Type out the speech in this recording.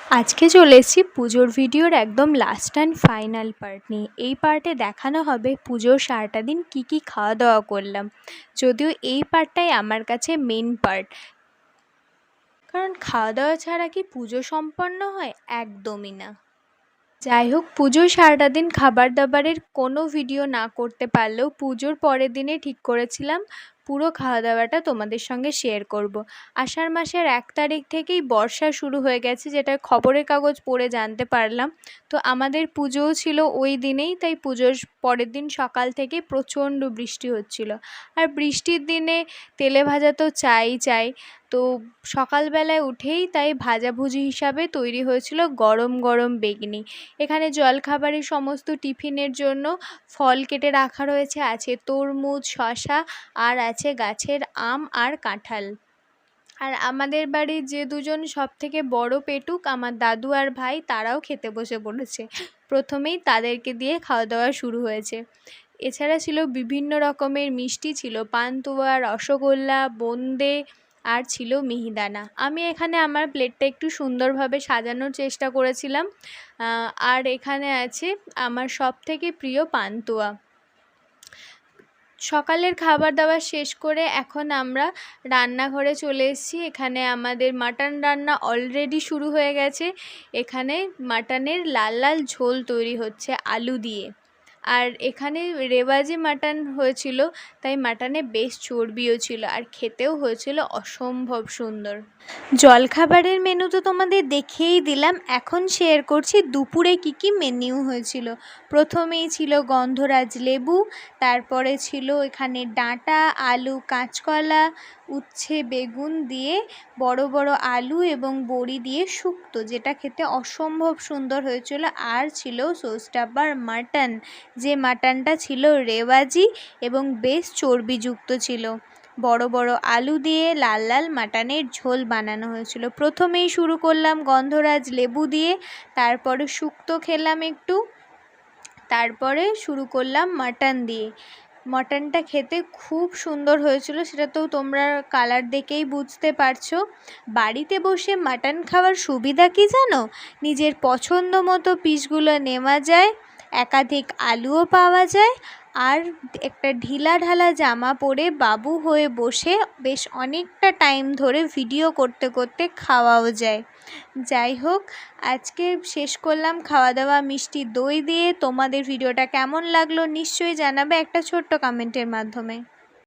আজকে চলে এসেছি পুজোর ভিডিওর একদম লাস্ট অ্যান্ড ফাইনাল পার্ট নিয়ে। এই পার্টে দেখানো হবে পুজোর সারাটা দিন কী কী খাওয়া দাওয়া করলাম। যদিও এই পার্টটাই আমার কাছে মেন পার্ট, কারণ খাওয়া দাওয়া ছাড়া কি পুজো সম্পন্ন হয়? একদমই না। যাই হোক, পুজোর সারাটা দিন খাবার দাবারের কোনো ভিডিও না করতে পারলেও পুজোর পরের দিনে ঠিক করেছিলাম পুরো খাওয়া দাওয়াটা তোমাদের সঙ্গে শেয়ার করব। আষাঢ় মাসের 1 তারিখ থেকেই বর্ষা শুরু হয়ে গেছে, যেটা খবরের কাগজ পড়ে জানতে পারলাম। তো আমাদের পুজোও ছিল ওই দিনেই, তাই পুজোর পরের দিন সকাল থেকে প্রচণ্ড বৃষ্টি হচ্ছিল। আর বৃষ্টির দিনে তেলে ভাজা তো চাই। তো সকালবেলায় উঠেই তাই ভাজাভুজি হিসাবে তৈরি হয়েছিল গরম গরম বেগনি। এখানে জলখাবারের সমস্ত টিফিনের জন্য ফল কেটে রাখা রয়েছে, আছে তরমুজ, শশা, আর আছে গাছের আম আর কাঁঠাল। আর আমাদের বাড়ির যে দুজন সবথেকে বড় পেটুক, আমার দাদু আর ভাই, তারাও খেতে বসে পড়েছে। প্রথমেই তাদেরকে দিয়ে খাওয়া দাওয়া শুরু হয়েছে। এছাড়া ছিল বিভিন্ন রকমের মিষ্টি, ছিল পান্তুয়া, রসগোল্লা, বোঁদে, আর ছিল মিহিদানা। আমি এখানে আমার প্লেটটা একটু সুন্দরভাবে সাজানোর চেষ্টা করেছিলাম। আর এখানে আছে আমার সবথেকে প্রিয় পান্তুয়া। সকালের খাবার দাবার শেষ করে এখন আমরা রান্নাঘরে চলে এসেছি। এখানে আমাদের মাটন রান্না অলরেডি শুরু হয়ে গেছে। এখানে মাটনের লাল লাল ঝোল তৈরি হচ্ছে আলু দিয়ে। আর এখানে রেওয়াজি মাটন হয়েছিল, তাই মাটনে বেশ চর্বিও ছিল, আর খেতেও হয়েছিল অসম্ভব সুন্দর। জলখাবারের মেনু তো তোমাদের দেখিয়েই দিলাম, এখন শেয়ার করছি দুপুরে কী কী মেনু হয়েছিল। প্রথমেই ছিল গন্ধরাজ লেবু, তারপরে ছিল এখানে ডাঁটা, আলু, কাঁচকলা, উচ্ছে, বেগুন দিয়ে বড় বড় আলু এবং বড়ি দিয়ে শুক্তো, যেটা খেতে অসম্ভব সুন্দর হয়েছিল। আর ছিল শোস্টাবার মাটন, যে মাটনটা ছিল রেওয়াজি এবং বেশ চর্বিযুক্ত ছিল। বড় বড় আলু দিয়ে লাল লাল মাটনের ঝোল বানানো হয়েছিল। প্রথমেই শুরু করলাম গন্ধরাজ লেবু দিয়ে, তারপরে শুক্তো খেলাম একটু, তারপরে শুরু করলাম মাটন দিয়ে। মাটনটা খেতে খুব সুন্দর হয়েছিল, সেটা তো তোমরা কালার দেখেই বুঝতে পারছো। বাড়িতে বসে মাটন খাওয়ার সুবিধা কি জানো? নিজের পছন্দ মতো পিসগুলো নেওয়া যায়, একাধিক আলুও পাওয়া যায়, আর একটা ঢিলা ঢালা জামা পরে বাবু হয়ে বসে বেশ অনেকটা টাইম ধরে ভিডিও করতে করতে খাওয়াও যায়। যাই হোক, আজকে শেষ করলাম খাওয়া দাওয়া মিষ্টি দই দিয়ে। তোমাদের ভিডিওটা কেমন লাগলো নিশ্চয়ই জানাবে একটা ছোট্ট কমেন্টের মাধ্যমে।